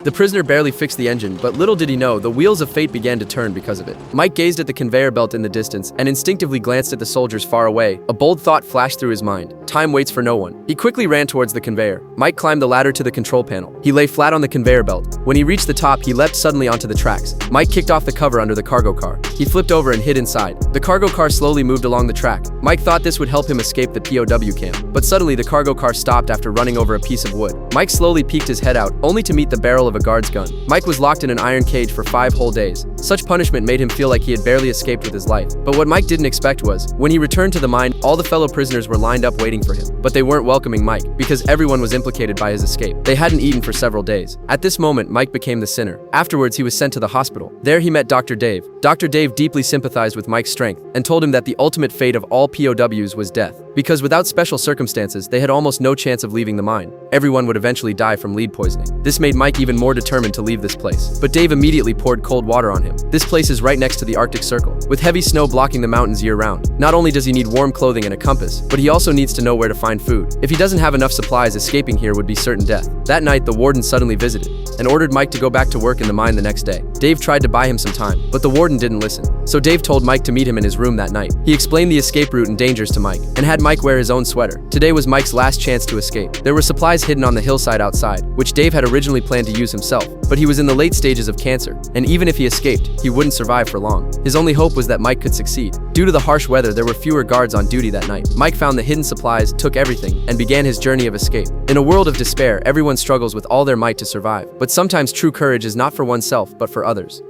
The prisoner barely fixed the engine, but little did he know, the wheels of fate began to turn because of it. Mike gazed at the conveyor belt in the distance and instinctively glanced at the soldiers far away. A bold thought flashed through his mind. Time waits for no one. He quickly ran towards the conveyor. Mike climbed the ladder to the control panel. He lay flat on the conveyor belt. When he reached the top, he leapt suddenly onto the tracks. Mike kicked off the cover under the cargo car. He flipped over and hid inside. The cargo car slowly moved along the track. Mike thought this would help him escape the POW camp. But suddenly, the cargo car stopped after running over a piece of wood. Mike slowly peeked his head out, only to meet the barrel of a guard's gun. Mike was locked in an iron cage for 5 whole days. Such punishment made him feel like he had barely escaped with his life. But what Mike didn't expect was, when he returned to the mine, all the fellow prisoners were lined up waiting for him. But they weren't welcoming Mike, because everyone was implicated by his escape. They hadn't eaten for several days. At this moment, Mike became the sinner. Afterwards, he was sent to the hospital. There he met Dr. Dave. Dr. Dave deeply sympathized with Mike's strength and told him that the ultimate fate of all POWs was death, because without special circumstances, they had almost no chance of leaving the mine. Everyone would eventually die from lead poisoning. This made Mike even more determined to leave this place. But Dave immediately poured cold water on him. This place is right next to the Arctic Circle, with heavy snow blocking the mountains year-round. Not only does he need warm clothing and a compass, but he also needs to know where to find food. If he doesn't have enough supplies, escaping here would be certain death. That night, the warden suddenly visited and ordered Mike to go back to work in the mine the next day. Dave tried to buy him some time, but the warden didn't listen. So Dave told Mike to meet him in his room that night. He explained the escape route and dangers to Mike, and had Mike wear his own sweater. Today was Mike's last chance to escape. There were supplies hidden on the hillside outside, which Dave had originally planned to use himself, but he was in the late stages of cancer, and even if he escaped, he wouldn't survive for long. His only hope was that Mike could succeed. Due to the harsh weather, there were fewer guards on duty that night. Mike found the hidden supplies, took everything, and began his journey of escape. In a world of despair, everyone struggles with all their might to survive. But sometimes true courage is not for oneself, but for others.